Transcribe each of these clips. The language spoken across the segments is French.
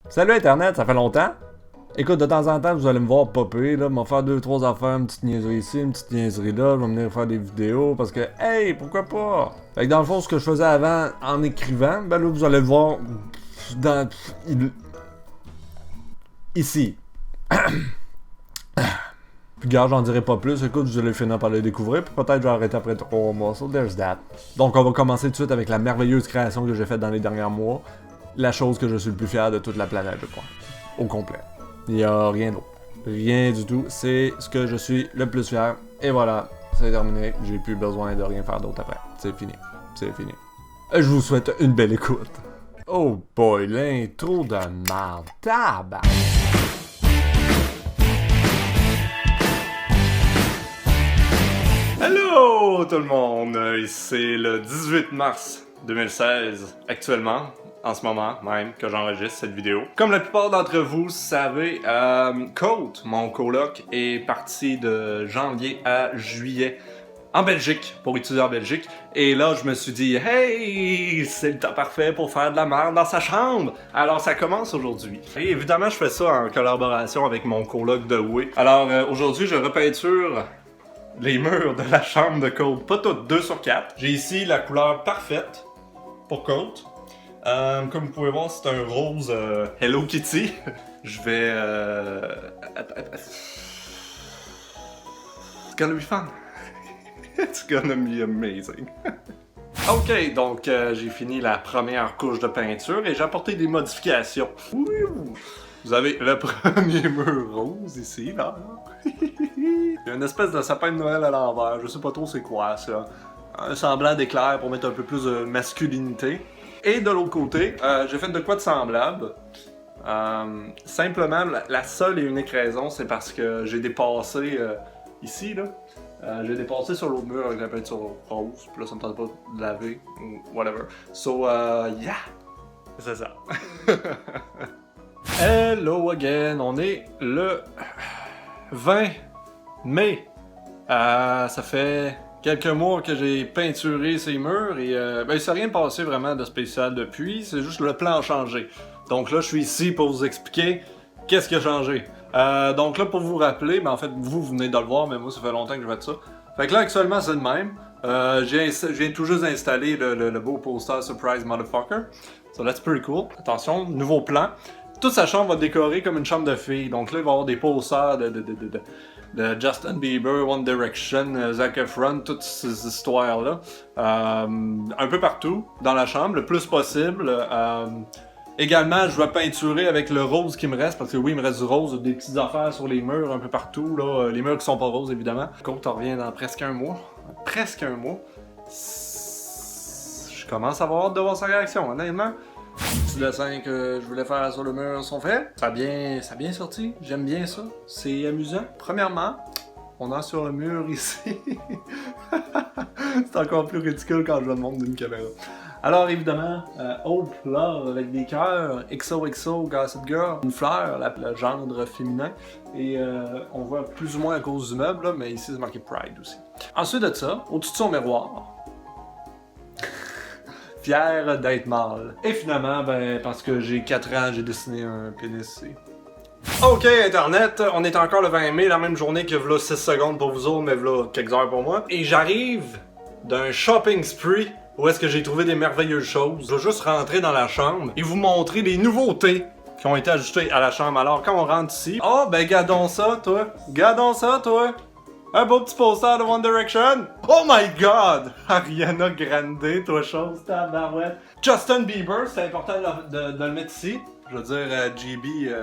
Salut Internet, ça fait longtemps? Écoute, de temps en temps, vous allez me voir popper, là, m'en faire 2-3 affaires, une petite niaiserie ici, une petite niaiserie là, je vais venir faire des vidéos, parce que, hey, pourquoi pas? Fait que dans le fond, ce que je faisais avant, en écrivant, ben là, vous allez le voir dans... ici. Puis gars, j'en dirai pas plus, écoute, vous allez finir par le découvrir, puis peut-être je vais arrêter après 3 mois, so there's that. Donc on va commencer tout de suite avec la merveilleuse création que j'ai faite dans les derniers mois, la chose que je suis le plus fier de toute la planète, je crois. Au complet. Il n'y a rien d'autre. Rien du tout. C'est ce que je suis le plus fier. Et voilà, c'est terminé. J'ai plus besoin de rien faire d'autre après. C'est fini. C'est fini. Je vous souhaite une belle écoute. Oh boy, l'intro de merde. Tabac. Hello tout le monde. C'est le 18 mars 2016 actuellement. En ce moment même que j'enregistre cette vidéo. Comme la plupart d'entre vous savez, Colt, mon coloc, est parti de janvier à juillet en Belgique, pour étudier en Belgique. Et là, je me suis dit, hey, c'est le temps parfait pour faire de la merde dans sa chambre. Alors, ça commence aujourd'hui. Et évidemment, je fais ça en collaboration avec mon coloc de Way. Alors, aujourd'hui, je repeinture les murs de la chambre de Colt. Pas toutes, 2 sur 4. J'ai ici la couleur parfaite pour Colt. Comme vous pouvez voir, c'est un rose Hello Kitty. Je vais... It's gonna be fun. It's gonna be amazing. Ok, donc j'ai fini la première couche de peinture et j'ai apporté des modifications. Ouh. Vous avez le premier mur rose ici, là. Il y a une espèce de sapin de Noël à l'envers. Je sais pas trop c'est quoi, ça. Un semblant d'éclair pour mettre un peu plus de masculinité. Et de l'autre côté, j'ai fait de quoi de semblable. Simplement, la seule et unique raison, c'est parce que j'ai dépassé ici, là. J'ai dépassé sur l'autre mur avec la peinture rose. Puis là, ça me tente pas de laver ou whatever. So, yeah! C'est ça. Hello again! On est le 20 mai. Ça fait quelques mois que j'ai peinturé ces murs et il s'est rien passé vraiment de spécial depuis, c'est juste le plan a changé. Donc là, je suis ici pour vous expliquer qu'est-ce qui a changé. Donc là, pour vous rappeler, en fait, vous venez de le voir, mais moi, ça fait longtemps que je fais ça. Fait que là, actuellement, c'est le même. J'ai tout juste installé le beau poster Surprise Motherfucker. So that's pretty cool. Attention, nouveau plan. Toute sa chambre va décorer comme une chambre de fille. Donc là, il va y avoir des posters de Justin Bieber, One Direction, Zac Efron, toutes ces histoires-là. Un peu partout dans la chambre, le plus possible. Également, je vais peinturer avec le rose qui me reste, parce que oui, il me reste du rose, des petites affaires sur les murs un peu partout, là. Les murs qui sont pas roses, évidemment. Colt revient dans presque un mois. Presque un mois. Je commence à avoir hâte de voir sa réaction, honnêtement. Les petits dessins que je voulais faire sur le mur sont faits. Ça a bien sorti. J'aime bien ça. C'est amusant. Premièrement, on a sur le mur ici. C'est encore plus ridicule quand je le montre d'une caméra. Alors évidemment, Hope Love avec des cœurs, XOXO, Gossip Girl, une fleur, le gendre féminin. Et on voit plus ou moins à cause du meuble, là, mais ici c'est marqué Pride aussi. Ensuite de ça, au-dessus de son miroir, fier d'être mâle. Et finalement, parce que j'ai 4 ans, j'ai dessiné un pénis ici. Ok, Internet, on est encore le 20 mai, la même journée que v'là 6 secondes pour vous autres, mais v'là quelques heures pour moi. Et j'arrive d'un shopping spree où est-ce que j'ai trouvé des merveilleuses choses. Je vais juste rentrer dans la chambre et vous montrer les nouveautés qui ont été ajoutées à la chambre. Alors, quand on rentre ici... Oh, gardons ça, toi! Gardons ça, toi! Un beau petit poster de One Direction! Oh my god! Ariana Grande, toi chose, tabarouette! Justin Bieber, c'est important de le mettre ici. Je veux dire, GB,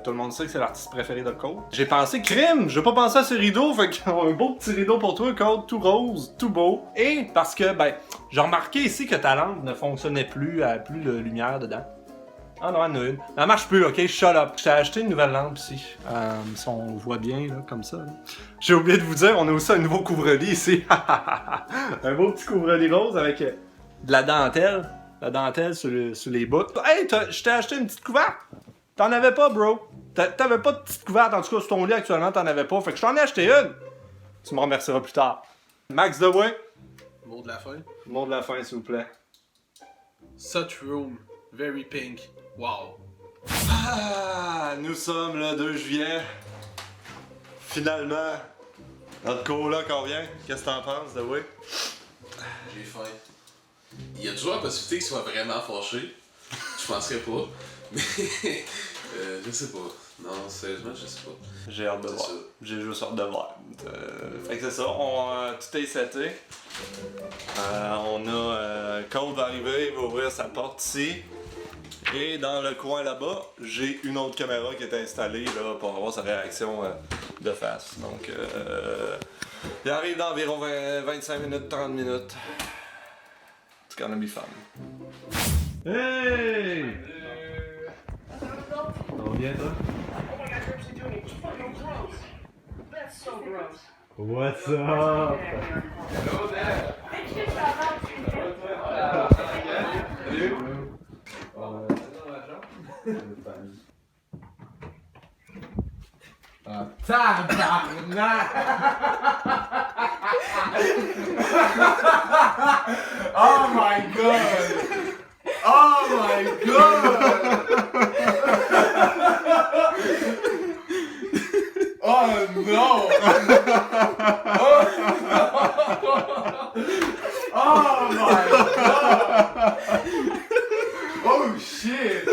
tout le monde sait que c'est l'artiste préféré de Colt. J'ai pensé crime! J'ai pas pensé à ce rideau, fait qu'un beau petit rideau pour toi, Colt, tout rose, tout beau. Et parce que, j'ai remarqué ici que ta lampe ne fonctionnait plus, elle a plus de lumière dedans. Ah non, elle en a une. Elle marche plus, ok? Shut up. J'ai acheté une nouvelle lampe ici. Si on voit bien, là, comme ça. J'ai oublié de vous dire, on a aussi un nouveau couvre-lit ici. Un beau petit couvre-lit rose avec de la dentelle. La dentelle sur les bouts. Hey, je t'ai acheté une petite couverte! T'en avais pas, bro. T'avais pas de petite couverte, en tout cas sur ton lit actuellement, t'en avais pas. Fait que je t'en ai acheté une. Tu me remercieras plus tard. Max Dewey. Mot de la fin. Mot de la fin, s'il vous plaît. Such room. Very pink. Wow. Ah, nous sommes le 2 juillet. Finalement, notre coloc en vient. Qu'est-ce que t'en penses, de oui? J'ai faim. Il y a toujours la possibilité qu'il soit vraiment fâché. Je penserais pas. Mais je sais pas. Non, sérieusement, je sais pas. J'ai hâte de voir. J'ai juste hâte de voir. Fait que c'est ça, tout est seté. On a Cole va arriver, il va ouvrir sa porte ici. Et dans le coin là-bas, j'ai une autre caméra qui est installée là, pour avoir sa réaction de face. Donc, il arrive dans environ 25 minutes, 30 minutes. It's gonna be fun. Hey! On vient toi? What's up? Hello there! Tabarnak! Oh my god! Oh my god! Oh no! Oh my god! Oh shit!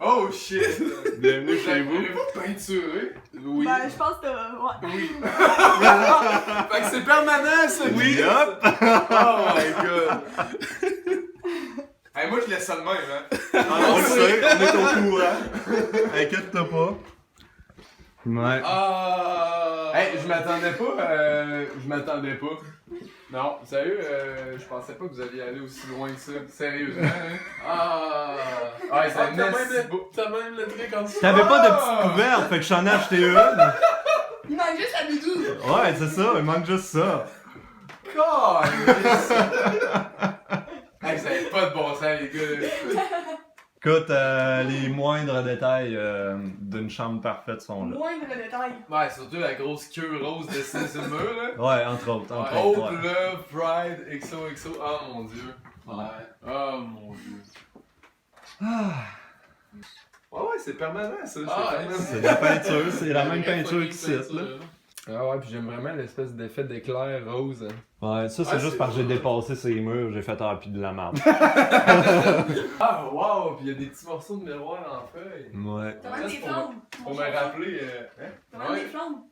Oh shit! Bienvenue chez vous. Peinturé? Oui. Ben, je pense que ouais. Oui. Fait que c'est permanent, ça! Oui! Hop! Oh my god! Hey, moi, je laisse ça de même, hein? On le sait, on est au courant. Inquiète-toi pas. Ouais. Hey, je m'attendais pas. Non, sérieux, je pensais pas que vous alliez aller aussi loin que ça. Sérieusement, hein? Ouais, ça T'as même le truc en dessous. T'avais pas de petite couverte, fait que j'en ai acheté une. Il manque juste la bidou. Ouais, c'est ça, il manque juste ça. God! Hey, ça n'a pas de bon sens, les gars. Écoute, les moindres détails d'une chambre parfaite sont là. Moindre détail. Ouais, surtout la grosse queue rose dessinée sur le mur, là. Ouais, entre autres, entre Hope, autres. Ouais. love, pride, XOXO. Oh mon dieu. Ouais. Oh mon dieu. Ouais, c'est permanent, ça. C'est de la peinture, c'est la même peinture qui cite, là. Ah ouais, puis j'aime vraiment l'espèce d'effet d'éclair rose. Ouais, ça c'est juste parce que j'ai dépassé ces murs, j'ai fait pis de la merde. Ah wow, puis il y a des petits morceaux de miroir en feuille. Ouais. T'as même des flammes. Pour me rappeler. T'as même des flammes.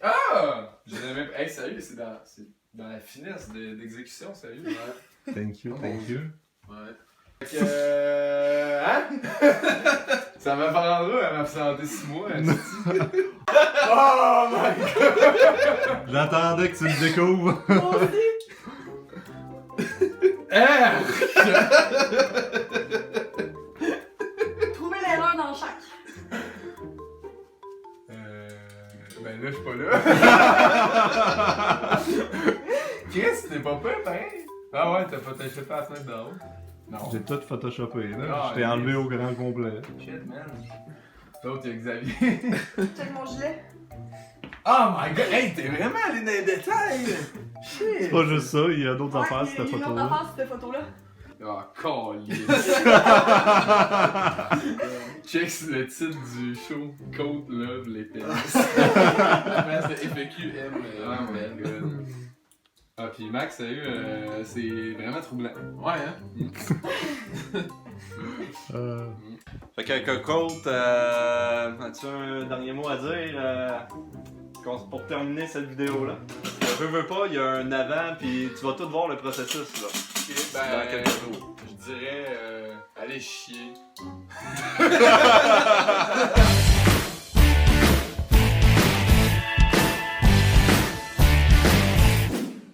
Ah! Je l'ai même. Hey, sérieux, c'est dans la finesse d'exécution, sérieux. Ouais. Thank you, thank you. Ouais. Fait que. Hein? Ça m'apprendra à m'absenter 6 mois. Oh my god! J'attendais que tu le découvres. Moi aussi. Trouver l'erreur dans chaque. Ben là, je suis pas là. Chris, t'es pas peur, pareil? Ah ouais, t'as photoshopé la fenêtre d'en haut? Non. J'ai tout photoshopé, là. Ah, Je t'ai enlevé au grand complet. Shit, man. L'autre, il y a Xavier. Check mon gilet. Oh my god! Hey, t'es vraiment allé dans les détails! Shit! C'est pas juste ça, il y a d'autres affaires sur cette Il y a une autre photo-là. affaire sur cette photo-là. Oh, Check le titre du show. Code Love les pénis. Après, c'est FAQM. Oh my god. Ah, pis Max, sérieux, c'est vraiment troublant. Ouais, hein? Fait que Cocotte, as-tu un dernier mot à dire pour terminer cette vidéo-là? Parce que veux pas, il y a un avant, puis tu vas tout voir le processus, là. Ok, Dans quelques jours. je dirais, allez chier.